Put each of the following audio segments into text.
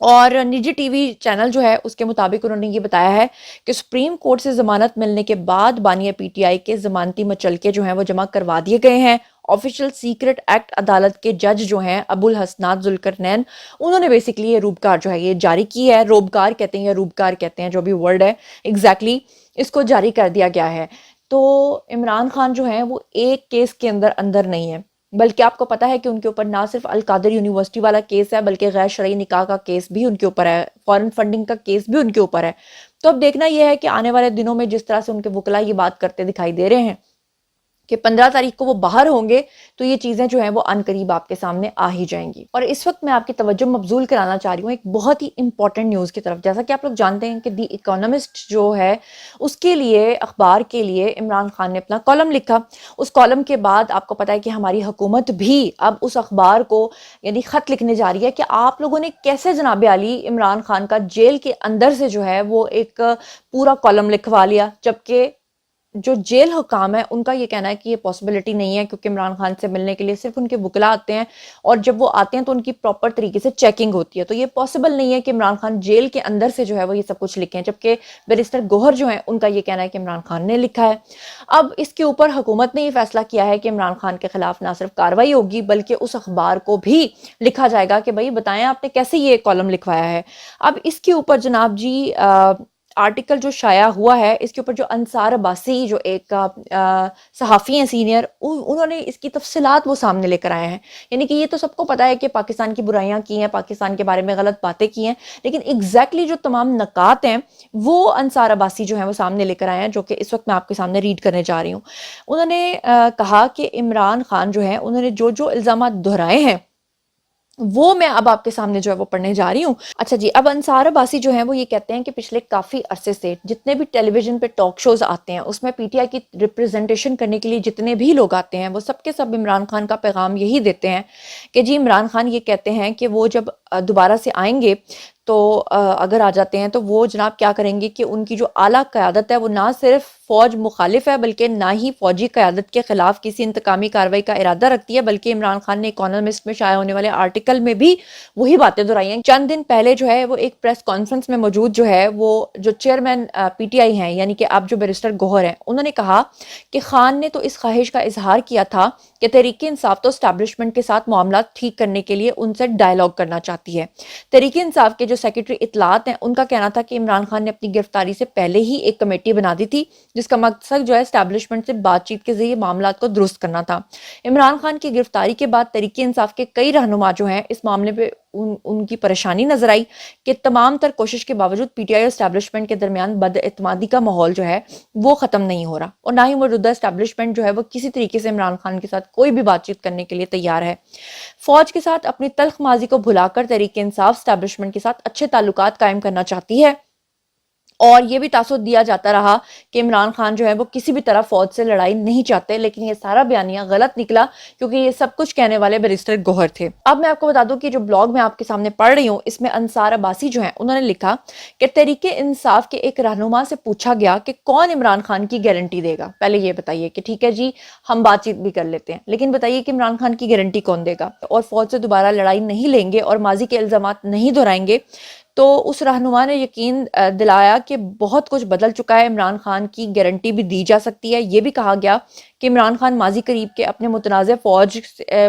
اور نجی T V channel جو ہے اس کے مطابق انہوں نے یہ بتایا ہے کہ سپریم کورٹ سے ضمانت ملنے کے بعد بانیہ پی ٹی آئی کے ضمانتی مچلکے جو ہیں وہ جمع کروا دیے گئے ہیں. آفیشل سیکرٹ ایکٹ عدالت کے جج جو ہیں ابو الحسنات ذوالقرنین، انہوں نے بیسیکلی یہ روبکار جو ہے یہ جاری کی ہے. روبکار کہتے ہیں یا روبکار کہتے ہیں، جو بھی ورڈ ہے ایگزیکٹلی اس کو جاری کر دیا گیا ہے. تو عمران خان جو ہیں وہ ایک کیس کے اندر نہیں ہے، بلکہ آپ کو پتا ہے کہ ان کے اوپر نہ صرف القادر یونیورسٹی والا کیس ہے، بلکہ غیر شرعی نکاح کا کیس بھی ان کے اوپر ہے، فارن فنڈنگ کا کیس بھی ان کے اوپر ہے. تو اب دیکھنا یہ ہے کہ آنے والے دنوں میں جس طرح سے ان کے وکلا یہ بات کرتے دکھائی دے رہے ہیں کہ 15 تاریخ کو وہ باہر ہوں گے، تو یہ چیزیں جو ہیں وہ عن قریب آپ کے سامنے آ ہی جائیں گی. اور اس وقت میں آپ کی توجہ مبذول کرانا چاہ رہی ہوں ایک بہت ہی امپورٹنٹ نیوز کی طرف. جیسا کہ آپ لوگ جانتے ہیں کہ دی اکانومسٹ جو ہے اس کے لیے، اخبار کے لیے عمران خان نے اپنا کالم لکھا. اس کالم کے بعد آپ کو پتا ہے کہ ہماری حکومت بھی اب اس اخبار کو یعنی خط لکھنے جا رہی ہے کہ آپ لوگوں نے کیسے جناب عالی عمران خان کا جیل کے اندر سے جو ہے وہ ایک پورا کالم لکھوا لیا، جبکہ جو جیل حکام ہے ان کا یہ کہنا ہے کہ یہ پاسبلٹی نہیں ہے، کیونکہ عمران خان سے ملنے کے لیے صرف ان کے وکلا آتے ہیں، اور جب وہ آتے ہیں تو ان کی پراپر طریقے سے چیکنگ ہوتی ہے. تو یہ پاسبل نہیں ہے کہ عمران خان جیل کے اندر سے جو ہے وہ یہ سب کچھ لکھیں، جبکہ بیرسٹر گوہر جو ہیں ان کا یہ کہنا ہے کہ عمران خان نے لکھا ہے. اب اس کے اوپر حکومت نے یہ فیصلہ کیا ہے کہ عمران خان کے خلاف نہ صرف کارروائی ہوگی بلکہ اس اخبار کو بھی لکھا جائے گا کہ بھائی بتائیں آپ نے کیسے یہ کالم لکھوایا ہے. اب اس کے اوپر جناب جی آرٹیکل جو شائع ہوا ہے، اس کے اوپر جو انصار عباسی جو ایک صحافی ہیں سینئر، انہوں نے اس کی تفصیلات وہ سامنے لے کر آئے ہیں. یعنی کہ یہ تو سب کو پتا ہے کہ پاکستان کی برائیاں کی ہیں، پاکستان کے بارے میں غلط باتیں کی ہیں، لیکن ایگزیکٹلی جو تمام نکات ہیں وہ انصار عباسی جو ہیں وہ سامنے لے کر آئے ہیں، جو کہ اس وقت میں آپ کے سامنے ریڈ کرنے جا رہی ہوں. انہوں نے کہا کہ عمران خان جو ہیں انہوں نے جو الزامات دہرائے ہیں وہ میں اب آپ کے سامنے جو ہے وہ پڑھنے جا رہی ہوں. اچھا جی، اب انصار عباسی جو ہیں وہ یہ کہتے ہیں کہ پچھلے کافی عرصے سے جتنے بھی ٹیلی ویژن پہ ٹاک شوز آتے ہیں اس میں پی ٹی آئی کی ریپرزنٹیشن کرنے کے لیے جتنے بھی لوگ آتے ہیں وہ سب کے سب عمران خان کا پیغام یہی دیتے ہیں کہ جی عمران خان یہ کہتے ہیں کہ وہ جب دوبارہ سے آئیں گے تو اگر آ جاتے ہیں تو وہ جناب کیا کریں گے کہ ان کی جو اعلیٰ قیادت ہے وہ نہ صرف فوج مخالف ہے بلکہ نہ ہی فوجی قیادت کے خلاف کسی انتقامی کارروائی کا ارادہ رکھتی ہے، بلکہ عمران خان نے اکانومسٹ میں شائع ہونے والے آرٹیکل میں بھی وہی باتیں دہرائی ہیں. چند دن پہلے جو ہے وہ ایک پریس کانفرنس میں موجود جو ہے وہ جو چیئرمین پی ٹی آئی ہیں یعنی کہ اب جو بیرسٹر گوہر ہیں، انہوں نے کہا کہ خان نے تو اس خواہش کا اظہار کیا تھا کہ تحریک انصاف تو اسٹیبلشمنٹ کے ساتھ معاملات ٹھیک کرنے کے لیے ان سے ڈائیلاگ کرنا چاہتی ہے. تحریک انصاف کے جو سیکرٹری اطلاعات ہیں ان کا کہنا تھا کہ عمران خان نے اپنی گرفتاری سے پہلے ہی ایک کمیٹی بنا دی تھی جس کا مقصد جو ہے اسٹیبلشمنٹ سے بات چیت کے ذریعے معاملات کو درست کرنا تھا. عمران خان کی گرفتاری کے بعد تحریک انصاف کے کئی رہنما جو ہیں اس معاملے پہ ان کی پریشانی نظر آئی کہ تمام تر کوشش کے باوجود پی ٹی آئی اور اسٹیبلشمنٹ کے درمیان بد اعتمادی کا ماحول جو ہے وہ ختم نہیں ہو رہا، اور نہ ہی موجودہ اسٹیبلشمنٹ جو ہے وہ کسی طریقے سے عمران خان کے ساتھ کوئی بھی بات چیت کرنے کے لیے تیار ہے. فوج کے ساتھ اپنی تلخ ماضی کو بھلا کر تحریک انصاف اسٹیبلشمنٹ کے ساتھ اچھے تعلقات قائم کرنا چاہتی ہے، اور یہ بھی تاثر دیا جاتا رہا کہ عمران خان جو ہے وہ کسی بھی طرح فوج سے لڑائی نہیں چاہتے، لیکن یہ سارا بیانیہ غلط نکلا کیونکہ یہ سب کچھ کہنے والے بیرسٹر گوہر تھے. اب میں آپ کو بتا دوں کہ جو بلاگ میں آپ کے سامنے پڑھ رہی ہوں اس میں انصار عباسی جو ہیں انہوں نے لکھا کہ تحریک انصاف کے ایک رہنما سے پوچھا گیا کہ کون عمران خان کی گارنٹی دے گا. پہلے یہ بتائیے کہ ٹھیک ہے جی ہم بات چیت بھی کر لیتے ہیں، لیکن بتائیے کہ عمران خان کی گارنٹی کون دے گا، اور فوج سے دوبارہ لڑائی نہیں لیں گے اور ماضی کے الزامات نہیں دہرائیں گے. تو اس رہنما نے یقین دلایا کہ بہت کچھ بدل چکا ہے، عمران خان کی گارنٹی بھی دی جا سکتی ہے. یہ بھی کہا گیا کہ عمران خان ماضی قریب کے اپنے متنازع فوج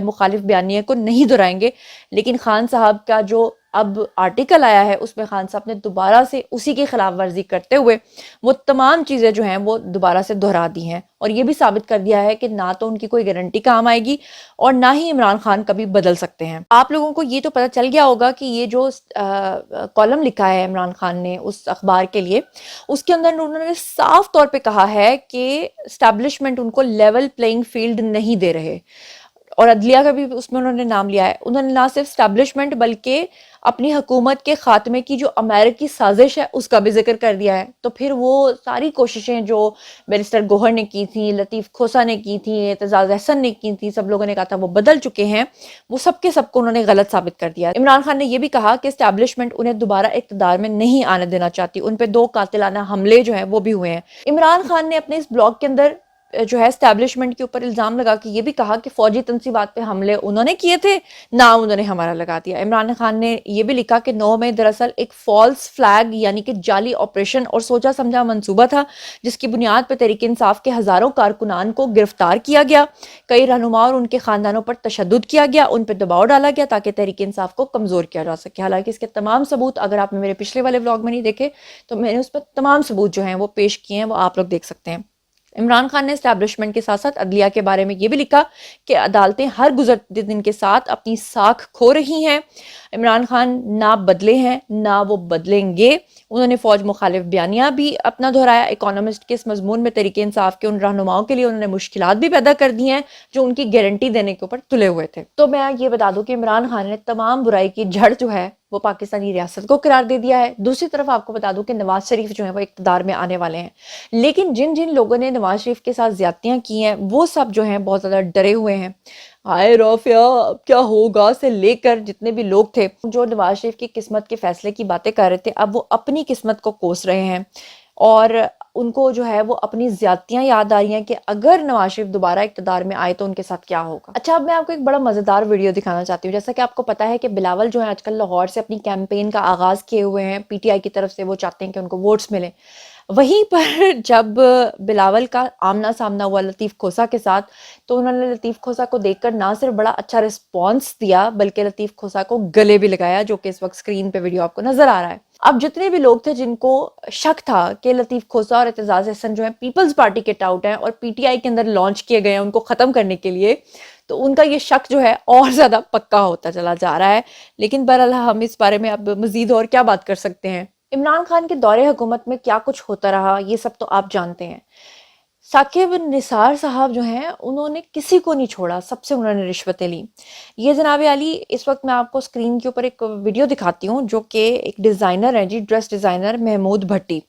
مخالف بیانیے کو نہیں دہرائیں گے، لیکن خان صاحب کا جو اب آرٹیکل آیا ہے اس میں خان صاحب نے دوبارہ سے اسی کی خلاف ورزی کرتے ہوئے وہ تمام چیزیں جو ہیں وہ دوبارہ سے دہرا دی ہیں، اور یہ بھی ثابت کر دیا ہے کہ نہ تو ان کی کوئی گارنٹی کام آئے گی اور نہ ہی عمران خان کبھی بدل سکتے ہیں. آپ لوگوں کو یہ تو پتہ چل گیا ہوگا کہ یہ جو کالم لکھا ہے عمران خان نے اس اخبار کے لیے، اس کے اندر انہوں نے صاف طور پہ کہا ہے کہ اسٹیبلشمنٹ ان کو لیول پلینگ فیلڈ نہیں دے رہے، اور عدلیہ کا بھی اس میں انہوں نے نام لیا ہے. انہوں نے نہ صرف اسٹیبلشمنٹ بلکہ اپنی حکومت کے خاتمے کی جو امریکی سازش ہے اس کا بھی ذکر کر دیا ہے. تو پھر وہ ساری کوششیں جو بیرسٹر گوہر نے کی تھیں، لطیف کھوسہ نے کی تھیں، اعتزاز احسن نے کی تھیں، سب لوگوں نے کہا تھا وہ بدل چکے ہیں، وہ سب کے سب کو انہوں نے غلط ثابت کر دیا. عمران خان نے یہ بھی کہا کہ اسٹیبلشمنٹ انہیں دوبارہ اقتدار میں نہیں آنے دینا چاہتی، ان پہ 2 قاتلانہ حملے جو ہیں وہ بھی ہوئے ہیں. عمران خان نے اپنے اس بلاگ کے اندر جو ہے اسٹیبلشمنٹ کے اوپر الزام لگا کے یہ بھی کہا کہ فوجی تنصیبات پہ حملے انہوں نے کیے تھے، نام انہوں نے ہمارا لگا دیا۔ عمران خان نے یہ بھی لکھا کہ 9 میں دراصل ایک فالس فلیگ یعنی کہ جعلی آپریشن اور سوچا سمجھا منصوبہ تھا جس کی بنیاد پہ تحریک انصاف کے ہزاروں کارکنان کو گرفتار کیا گیا، کئی رہنما اور ان کے خاندانوں پر تشدد کیا گیا، ان پہ دباؤ ڈالا گیا تاکہ تحریک انصاف کو کمزور کیا جا سکے۔ حالانکہ اس کے تمام ثبوت اگر آپ نے میرے پچھلے والے ولاگ میں نہیں دیکھے تو میں نے اس پر تمام ثبوت جو ہیں وہ پیش کیے ہیں، وہ آپ لوگ دیکھ سکتے ہیں۔ عمران خان نے اسٹیبلشمنٹ کے ساتھ ساتھ عدلیہ کے بارے میں یہ بھی لکھا کہ عدالتیں ہر گزرتے دن کے ساتھ اپنی ساکھ کھو رہی ہیں، عمران خان نہ بدلے ہیں نہ وہ بدلیں گے۔ انہوں نے فوج مخالف بیانیہ بھی اپنا دہرایا۔ اکانومسٹ کے اس مضمون میں تحریک انصاف کے ان رہنماؤں کے لیے انہوں نے مشکلات بھی پیدا کر دی ہیں جو ان کی گارنٹی دینے کے اوپر تلے ہوئے تھے۔ تو میں یہ بتا دوں کہ عمران خان نے تمام برائی کی جڑ جو ہے وہ پاکستانی ریاست کو قرار دے دیا ہے۔ دوسری طرف آپ کو بتا دوں کہ نواز شریف جو ہیں وہ اقتدار میں آنے والے ہیں، لیکن جن لوگوں نے نواز شریف کے ساتھ زیادتیاں کی ہیں وہ سب جو ہیں بہت زیادہ ڈرے ہوئے ہیں۔ ہائے رافعہ اب کیا ہوگا سے لے کر جتنے بھی لوگ تھے جو نواز شریف کی قسمت کے فیصلے کی باتیں کر رہے تھے، اب وہ اپنی قسمت کو کوس رہے ہیں اور ان کو جو ہے وہ اپنی زیادتیاں یاد آ رہی ہیں کہ اگر نواز شریف دوبارہ اقتدار میں آئے تو ان کے ساتھ کیا ہوگا۔ اچھا، اب میں آپ کو ایک بڑا مزیدار ویڈیو دکھانا چاہتی ہوں۔ جیسا کہ آپ کو پتا ہے کہ بلاول جو ہے آج کل لاہور سے اپنی کیمپین کا آغاز کیے ہوئے ہیں، پی ٹی آئی کی طرف سے وہ چاہتے ہیں کہ ان کو ووٹس ملیں۔ وہیں پر جب بلاول کا آمنا سامنا ہوا لطیف کھوسہ کے ساتھ تو انہوں نے لطیف کھوسہ کو دیکھ کر نہ صرف بڑا اچھا رسپانس دیا بلکہ لطیف کھوسہ کو گلے بھی لگایا، جو کہ اس وقت سکرین پہ ویڈیو آپ کو نظر آ رہا ہے۔ اب جتنے بھی لوگ تھے جن کو شک تھا کہ لطیف کھوسہ اور اعتزاز احسن جو ہیں پیپلز پارٹی کے ٹاؤٹ ہیں اور پی ٹی آئی کے اندر لانچ کیے گئے ہیں ان کو ختم کرنے کے لیے، تو ان کا یہ شک جو ہے اور زیادہ پکا ہوتا چلا جا رہا ہے۔ لیکن بہرحال ہم اس بارے میں اب مزید اور کیا بات کر سکتے ہیں۔ عمران خان کے دور حکومت میں کیا کچھ ہوتا رہا یہ سب تو آپ جانتے ہیں۔ ثاقب نثار صاحب جو ہیں انہوں نے کسی کو نہیں چھوڑا، سب سے انہوں نے رشوتیں لی۔ یہ جناب عالی اس وقت میں آپ کو سکرین کے اوپر ایک ویڈیو دکھاتی ہوں جو کہ ایک ڈیزائنر ہیں جی، ڈریس ڈیزائنر محمود بھٹی،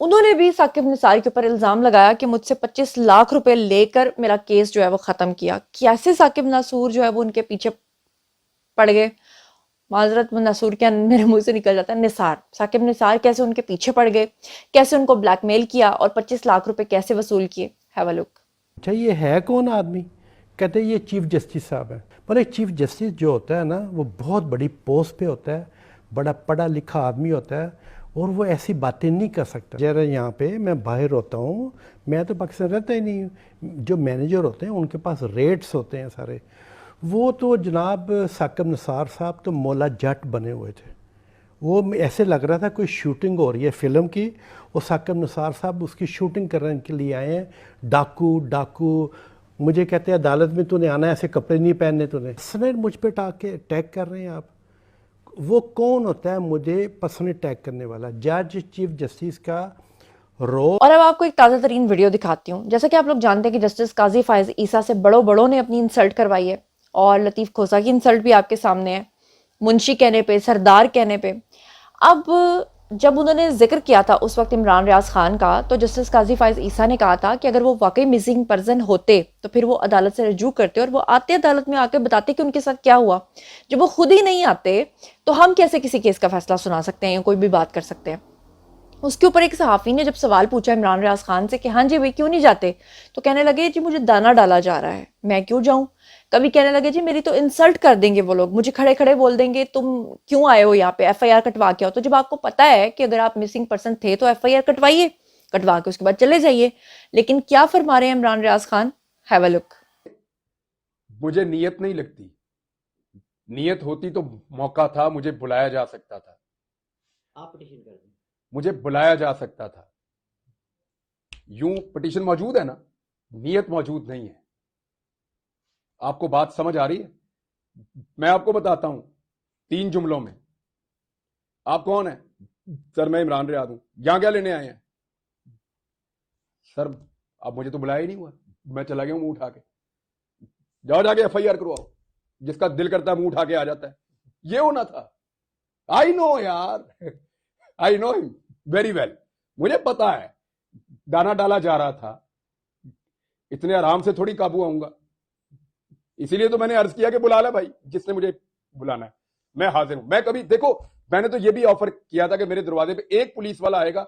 انہوں نے بھی ثاقب نثار کے اوپر الزام لگایا کہ مجھ سے 25 لاکھ روپے لے کر میرا کیس جو ہے وہ ختم کیا۔ کیسے ثاقب نثار جو ہے وہ ان کے پیچھے پڑ گئے، معذرت نثار کیا میرے منہ سے نکل جاتا ہے، نثار، ثاقب نثار کیسے ان کے پیچھے پڑ گئے، کیسے ان کو بلیک میل کیا اور 25 لاکھ روپے کیسے وصول کیے۔ ہیو اے لک۔ اچھا یہ ہے کون آدمی؟ کہتے ہیں یہ چیف جسٹس صاحب ہے، پر ایک چیف جسٹس جو ہوتا ہے نا وہ بہت بڑی پوسٹ پہ ہوتا ہے، بڑا پڑھا لکھا آدمی ہوتا ہے اور وہ ایسی باتیں نہیں کر سکتا۔ ذرا یہاں پہ میں باہر ہوتا ہوں، میں تو پاکستان رہتا ہی نہیں ہوں، جو مینیجر ہوتے ہیں ان کے پاس ریٹس ہوتے ہیں سارے، وہ تو جناب ثاقب نثار صاحب تو مولا جٹ بنے ہوئے تھے، وہ ایسے لگ رہا تھا کوئی شوٹنگ ہو رہی ہے فلم کی، وہ ثاقب نثار صاحب اس کی شوٹنگ کرنے کے لیے آئے ہیں، ڈاکو مجھے کہتے ہیں عدالت میں تو نے آنا ہے، ایسے کپڑے نہیں پہننے تو نے پرسنل مجھ پہ اٹیک کر رہے ہیں آپ۔ وہ کون ہوتا ہے مجھے پرسنل اٹیک کرنے والا؟ جج چیف جسٹس کا رول۔ اور اب آپ کو ایک تازہ ترین ویڈیو دکھاتی ہوں۔ جیسا کہ آپ لوگ جانتے ہیں کہ جسٹس قاضی فائز عیسیٰ سے بڑوں نے اپنی انسلٹ کروائی ہے اور لطیف کھوسہ کی انسلٹ بھی آپ کے سامنے ہے، منشی کہنے پہ، سردار کہنے پہ۔ اب جب انہوں نے ذکر کیا تھا اس وقت عمران ریاض خان کا تو جسٹس قاضی فائز عیسیٰ نے کہا تھا کہ اگر وہ واقعی مسنگ پرسن ہوتے تو پھر وہ عدالت سے رجوع کرتے اور وہ آتے عدالت میں آ کے بتاتے کہ ان کے ساتھ کیا ہوا۔ جب وہ خود ہی نہیں آتے تو ہم کیسے کسی کیس کا فیصلہ سنا سکتے ہیں یا کوئی بھی بات کر سکتے ہیں۔ اس کے اوپر ایک صحافی نے جب سوال پوچھا عمران ریاض خان سے کہ ہاں جی بھائی کیوں نہیں جاتے، تو کہنے لگے جی مجھے دانا ڈالا جا رہا ہے، میں کیوں جاؤں۔ کبھی کہنے لگے جی میری تو انسلٹ کر دیں گے وہ لوگ، مجھے کھڑے بول دیں گے تم کیوں آئے ہو یہاں پہ، ایف آئی آر کٹوا کے آؤ۔ تو جب آپ کو پتا ہے کہ اگر آپ مسنگ پرسن تھے تو ایف آئی آر کٹوائیے، کٹوا کے اس کے بعد چلے جائیے۔ لیکن کیا فرما رہے ہیں عمران ریاض خان، ہیو اے لک۔ مجھے نیت نہیں لگتی، نیت ہوتی تو موقع تھا، مجھے بلایا جا سکتا تھا، آپ پٹیشن کر دیں، مجھے بلایا جا سکتا تھا۔ یوں پٹیشن موجود ہے نا، نیت موجود نہیں ہے۔ آپ کو بات سمجھ آ رہی ہے؟ میں آپ کو بتاتا ہوں 3 جملوں میں۔ آپ کون ہیں؟ سر میں عمران ریاض ہوں۔ یہاں کیا لینے آئے ہیں؟ سر اب مجھے تو بلایا ہی نہیں ہوا، میں چلا گیا ہوں منہ اٹھا کے۔ جاؤ جا کے ایف آئی آر کرواؤ، جس کا دل کرتا ہے منہ اٹھا کے آ جاتا ہے۔ یہ ہونا تھا۔ آئی نو یار، آئی نو ہم ویری ویل، مجھے پتا ہے دانا ڈالا جا رہا تھا، اتنے آرام سے تھوڑی قابو آؤں گا۔ اسی لیے تو میں نے عرض کیا کہ بلا لے بھائی، جس نے مجھے بلانا ہے میں حاضر ہوں۔ میں کبھی دیکھو، میں نے تو یہ بھی آفر کیا تھا کہ میرے دروازے پہ ایک پولیس والا آئے گا،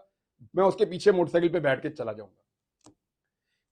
میں اس کے پیچھے موٹر سائیکل پہ بیٹھ کے چلا جاؤں گا۔